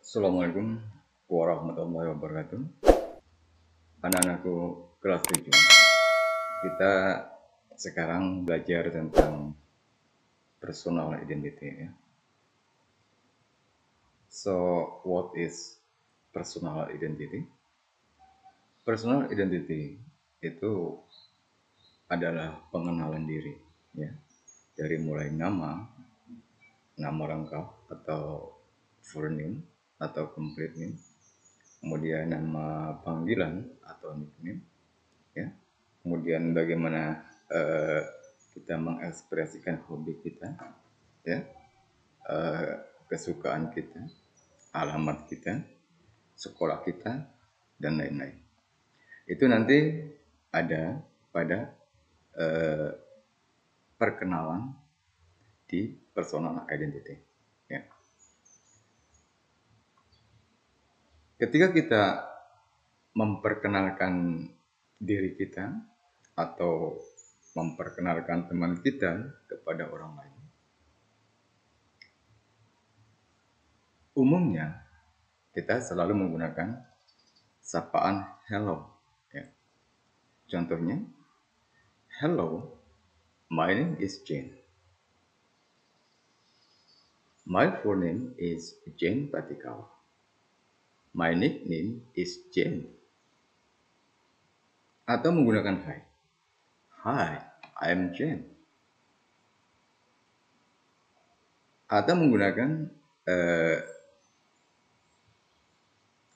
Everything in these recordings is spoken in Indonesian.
Assalamualaikum warahmatullahi wabarakatuh. Anak-anakku kelas 7. Kita sekarang belajar tentang personal identity ya. So, what is personal identity? Personal identity itu adalah pengenalan diri ya. Dari mulai nama lengkap atau full name atau complete name, kemudian nama panggilan atau nickname ya, kemudian bagaimana kita mengekspresikan hobi kita ya, kesukaan kita, alamat kita, sekolah kita, dan lain-lain. Itu nanti ada pada perkenalan di personal identity ya. Ketika kita memperkenalkan diri kita atau memperkenalkan teman kita kepada orang lain, umumnya kita selalu menggunakan sapaan hello ya. Contohnya, hello, my name is Jane. My full name is Jane Patikawa. My nickname is Jane. Atau menggunakan hi. Hi, I'm Jane. Atau menggunakan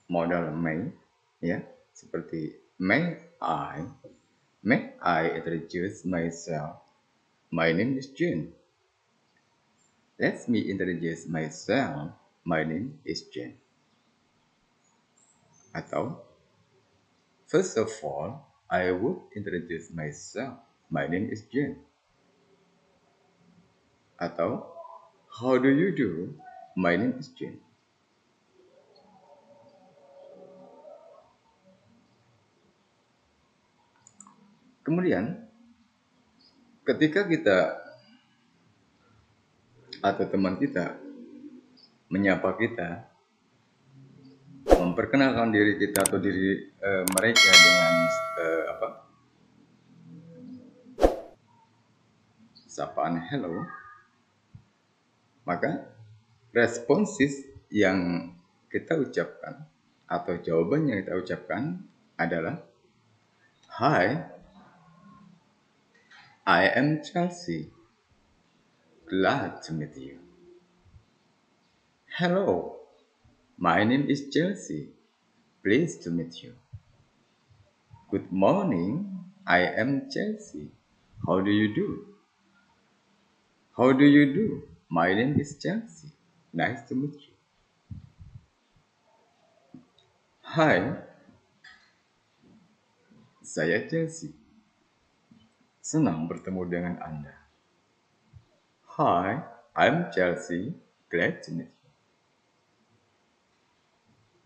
modal may ya, seperti may I introduce myself. My name is Jane. Let me introduce myself. My name is Jane. Atau, first of all, I would introduce myself. My name is Jane. Atau, how do you do? My name is Jane. Kemudian, ketika kita atau teman kita menyapa kita, memperkenalkan diri kita atau diri mereka dengan sapaan hello, maka responsis yang kita ucapkan atau jawaban yang kita ucapkan adalah, hi, I am Chelsea. Glad to meet you. Hello, my name is Chelsea. Pleased to meet you. Good morning, I am Chelsea. How do you do? How do you do? My name is Chelsea. Nice to meet you. Hai, saya Chelsea. Senang bertemu dengan Anda. Hi, I'm Chelsea. Glad to meet you.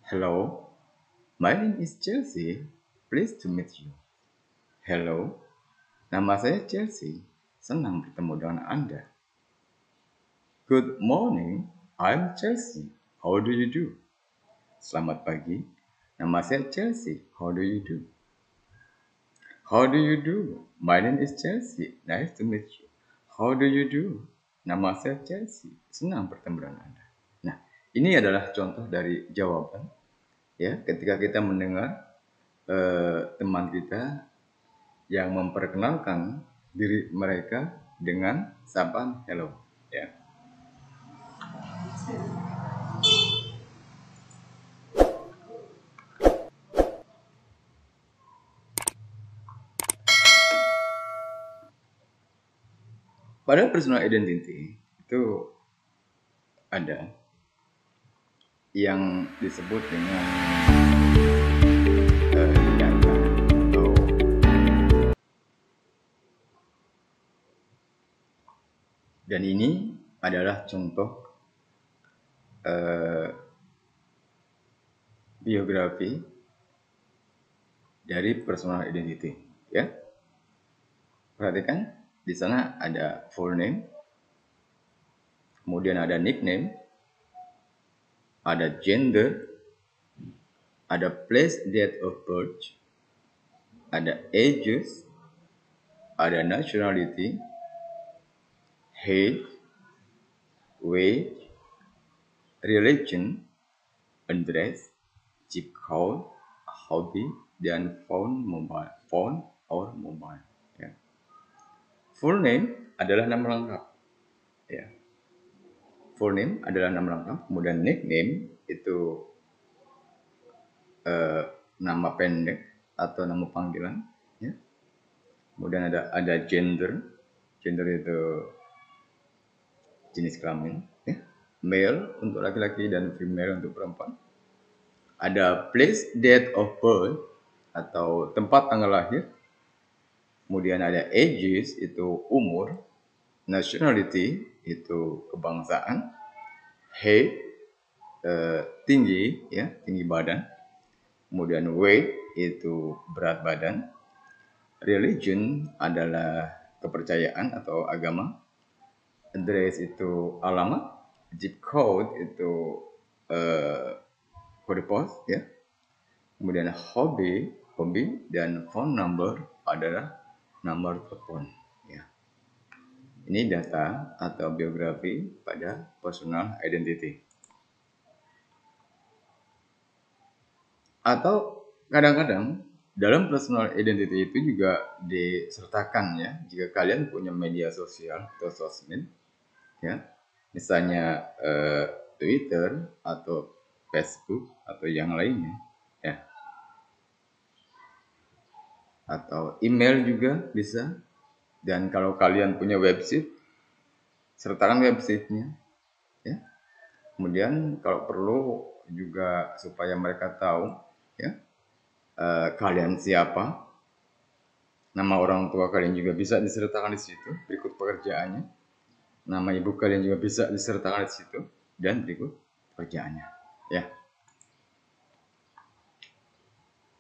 Hello, my name is Chelsea. Pleased to meet you. Hello, nama saya Chelsea. Senang bertemu dengan Anda. Good morning, I'm Chelsea. How do you do? Selamat pagi, nama saya Chelsea. How do you do? How do you do? My name is Chelsea. Nice to meet you. How do you do? Nama saya Chelsea. Senang bertemu dengan Anda. Nah, ini adalah contoh dari jawaban ya, ketika kita mendengar teman kita yang memperkenalkan diri mereka dengan sapaan hello ya. Pada personal identity itu ada yang disebut dengan data atau dan ini adalah contoh biografi dari personal identity ya. Perhatikan, di sana ada full name, kemudian ada nickname, ada gender, ada place date of birth, ada ages, ada nationality, height, weight, religion, address, zip code, hobby, dan phone or mobile. Ya. Full name adalah nama lengkap. Ya. Full name adalah nama lengkap. Kemudian nickname itu nama pendek atau nama panggilan. Ya. Kemudian ada gender. Gender itu jenis kelamin. Ya. Male untuk laki-laki dan female untuk perempuan. Ada place date of birth atau tempat tanggal lahir. Kemudian ada ages itu umur, nationality itu kebangsaan, height tinggi ya, tinggi badan. Kemudian weight itu berat badan. Religion adalah kepercayaan atau agama. Address itu alamat. Zip code itu kode pos ya. Kemudian hobi dan phone number adalah nomor telepon. Ya. Ini data atau biografi pada personal identity. Atau kadang-kadang dalam personal identity itu juga disertakan ya, jika kalian punya media sosial atau sosmed, ya, misalnya Twitter atau Facebook atau yang lainnya, ya, atau email juga bisa. Dan kalau kalian punya website, sertakan websitenya, ya. Kemudian kalau perlu juga supaya mereka tahu, ya, kalian siapa, nama orang tua kalian juga bisa disertakan di situ, berikut pekerjaannya. Nama ibu kalian juga bisa disertakan di situ dan berikut pekerjaannya, ya.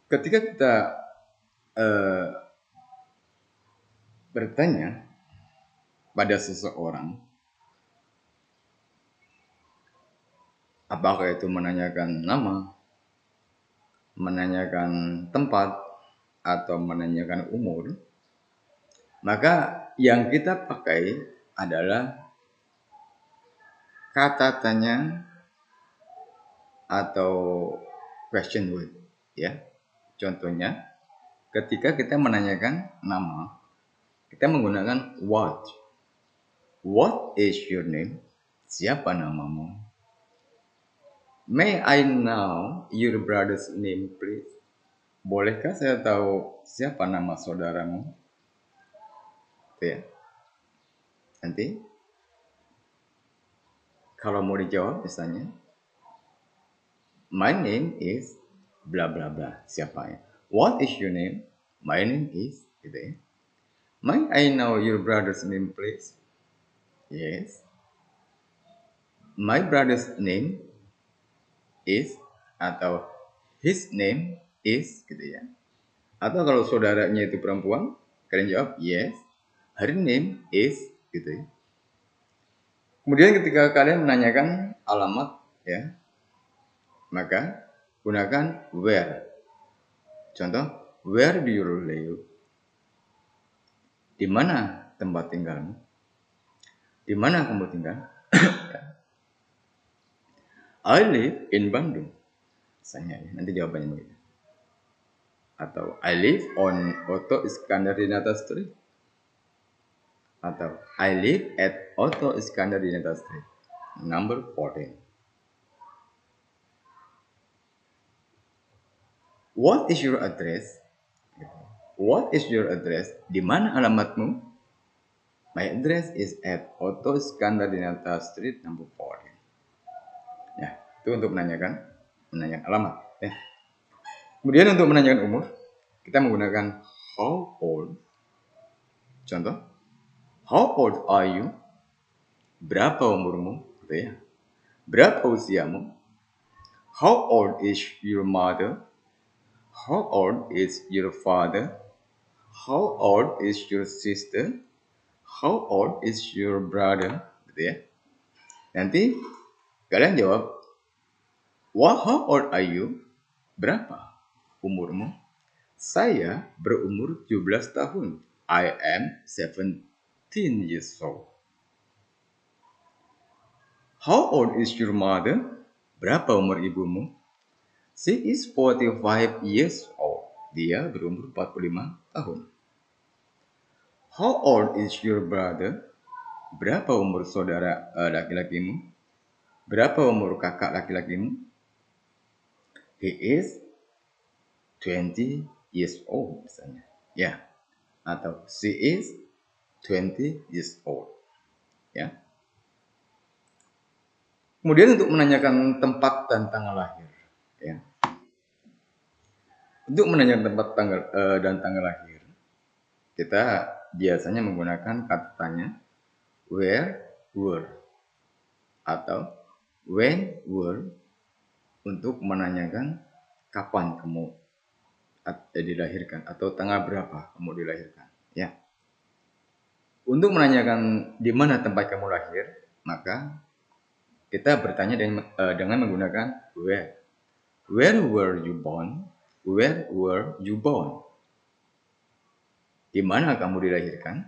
Ketika kita bertanya pada seseorang, apakah itu menanyakan nama, menanyakan tempat, atau menanyakan umur, maka yang kita pakai adalah kata tanya atau question word, ya. Contohnya, ketika kita menanyakan nama, kita menggunakan what. What is your name? Siapa namamu? May I know your brother's name, please? Bolehkah saya tahu siapa nama saudaramu? Itu ya. Nanti, kalau mau dijawab misalnya, my name is bla bla bla. Siapa ya? What is your name? My name is, gitu ya. May I know your brother's name, please? Yes. My brother's name is, atau his name is, gitu ya. Atau kalau saudaranya itu perempuan, kalian jawab yes. Her name is, gitu ya. Kemudian ketika kalian menanyakan alamat, ya, maka gunakan where. Contoh, where do you live? Di mana tempat tinggalmu? Di mana kamu tinggal? I live in Bandung. Misalnya, nanti jawabannya begitu. Atau I live on Otto Iskandar Dinata Street. Atau I live at Otto Iskandar Dinata Street, number 14. What is your address? What is your address? Di mana alamatmu? My address is at Otto Iskandar Dinata Street, number 14. Ya, itu untuk menanyakan alamat. Ya. Kemudian untuk menanyakan umur, kita menggunakan how old. Contoh, how old are you? Berapa umurmu? Gitu ya. Berapa usiamu? How old is your mother? How old is your father? How old is your sister? How old is your brother? Gitu ya. Nanti kalian jawab How old are you? Berapa umurmu? Saya berumur 17 tahun. I am 17 years old. How old is your mother? Berapa umur ibumu? She is 45 years old. Dia berumur 45 tahun. How old is your brother? Berapa umur saudara laki-lakimu? Berapa umur kakak laki-lakimu? He is 20 years old misalnya. Ya. Atau she is 20 years old. Ya. Kemudian untuk menanyakan tempat dan tanggal lahir, ya. Untuk menanyakan tempat dan tanggal lahir, kita biasanya menggunakan kata tanya where were atau when were untuk menanyakan kapan kamu dilahirkan atau tanggal berapa kamu dilahirkan, ya. Untuk menanyakan di mana tempat kamu lahir, maka kita bertanya dengan menggunakan where. Where were you born? Where were you born? Di mana kamu dilahirkan?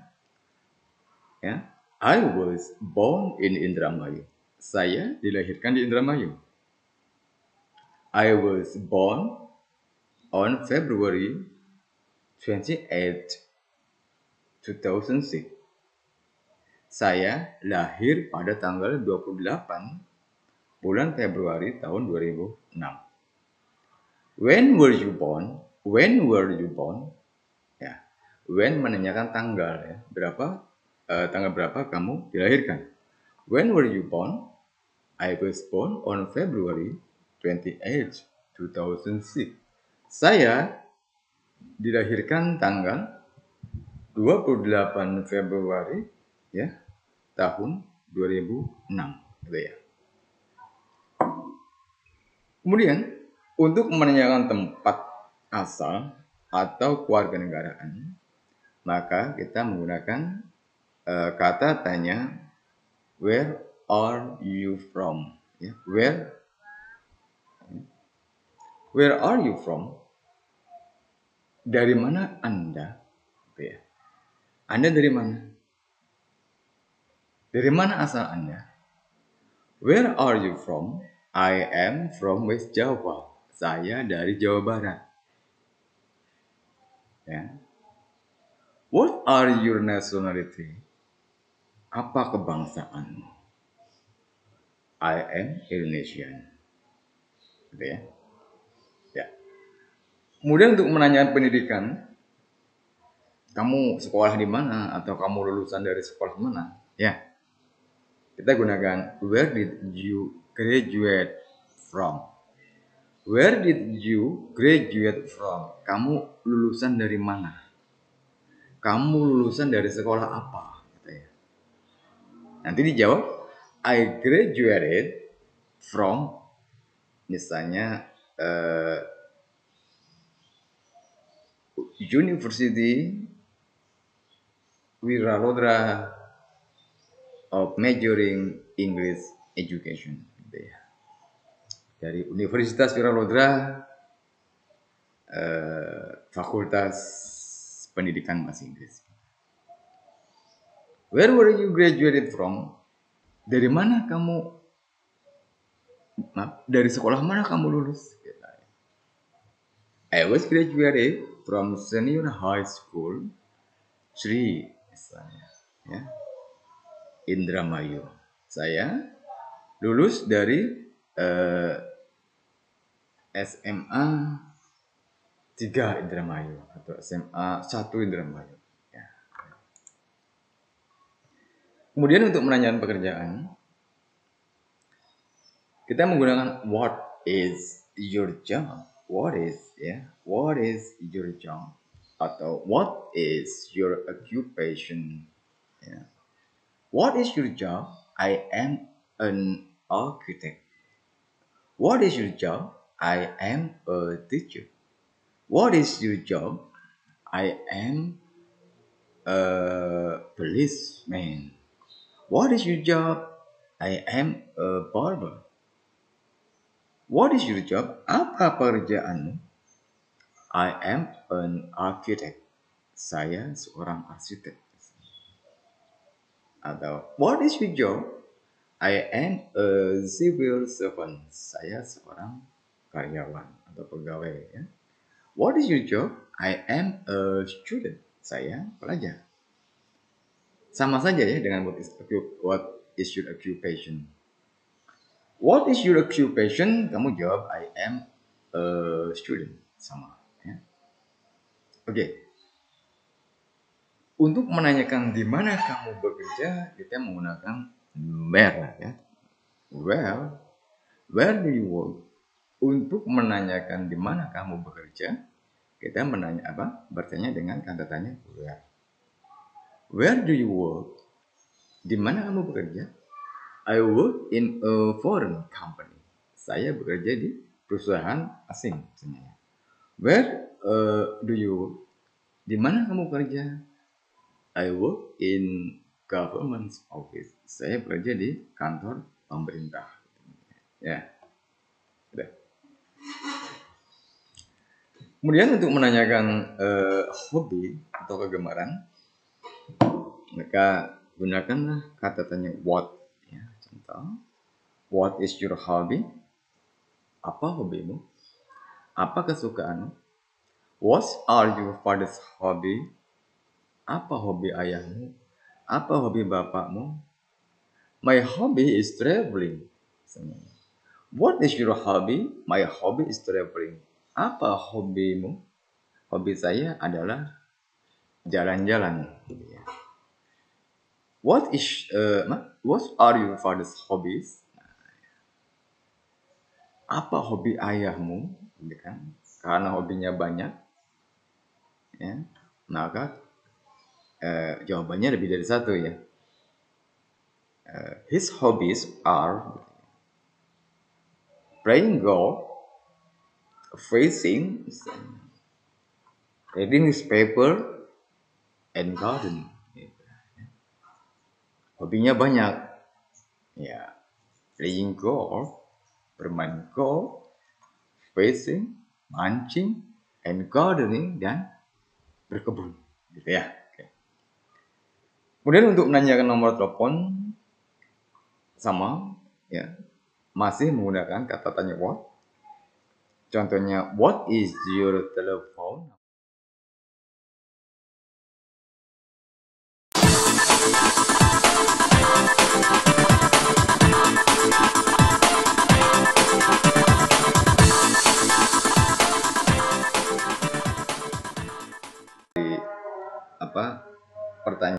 Ya, I was born in Indramayu. Saya dilahirkan di Indramayu. I was born on February 28, 2006. Saya lahir pada tanggal 28 bulan Februari tahun 2006. When were you born? When were you born? Ya, when menanyakan tanggal, ya. Tanggal berapa kamu dilahirkan? When were you born? I was born on February 28, 2006. Saya dilahirkan tanggal 28 Februari, ya, tahun 2006, gitu ya. Kemudian untuk menanyakan tempat asal atau kewarganegaraan, maka kita menggunakan kata tanya where are you from? Ya, where are you from? Dari mana Anda? Gitu ya. Anda dari mana? Dari mana asal Anda? Where are you from? I am from West Java. Saya dari Jawa Barat. Ya. What are your nationality? Apa kebangsaanmu? I am Indonesian. Gitu ya. Ya. Kemudian untuk menanyakan pendidikan, kamu sekolah di mana atau kamu lulusan dari sekolah mana? Ya. Kita gunakan where did you graduate from? Where did you graduate from? Kamu lulusan dari mana? Kamu lulusan dari sekolah apa? Gitu ya. Nanti dijawab, I graduated from, misalnya University Wiralodra of Majoring English Education. Gitu ya. Dari Universitas Wiralodra, Fakultas Pendidikan Bahasa Inggris. Where were you graduated from? Dari mana kamu? Dari sekolah mana kamu lulus? I was graduated from Senior High School Sri, misalnya, ya, Indramayu. Saya lulus dari SMA 3 Indramayu atau SMA 1 Indramayu. Ya. Kemudian untuk menanyakan pekerjaan, kita menggunakan what is your job? What is your job? Atau what is your occupation? Ya. What is your job? I am an architect. What is your job? I am a teacher. What is your job? I am a policeman. What is your job? I am a barber. What is your job? Apa pekerjaanmu? I am an architect. Saya seorang arsitek. Atau what is your job? I am a civil servant. Saya seorang karyawan atau pegawai. Ya. What is your job? I am a student. Saya pelajar. Sama saja ya dengan what is your occupation. What is your occupation? Kamu jawab I am a student. Sama. Ya. Oke. Untuk menanyakan di mana kamu bekerja, kita menggunakan where ya. Where do you work? Untuk menanyakan di mana kamu bekerja, kita bertanya dengan kata tanya where. Where do you work? Di mana kamu bekerja? I work in a foreign company. Saya bekerja di perusahaan asing misalnya. Where do you work? Di mana kamu bekerja? I work in government office. Saya bekerja di kantor pemerintah. Ya. Udah. Kemudian untuk menanyakan hobi atau kegemaran, maka gunakanlah kata tanya what. Ya, contoh, what is your hobby? Apa hobimu? Apa kesukaanmu? What are your father's hobby? Apa hobi ayahmu? Apa hobi bapakmu? My hobby is traveling. What is your hobby? My hobby is traveling. Apa hobimu? Hobi saya adalah jalan-jalan. What are your father's hobbies? Apa hobi ayahmu? Karena hobinya banyak, ya, maka jawabannya lebih dari satu ya. His hobbies are playing golf, fishing, reading newspaper, and gardening. Hobinya banyak, ya, playing golf, bermain golf, fishing, mancing, and gardening, dan berkebun, gitu ya. Kemudian untuk menanyakan nomor telepon sama, ya, masih menggunakan kata tanya what. Contohnya, what is your telephone? Pertanyaan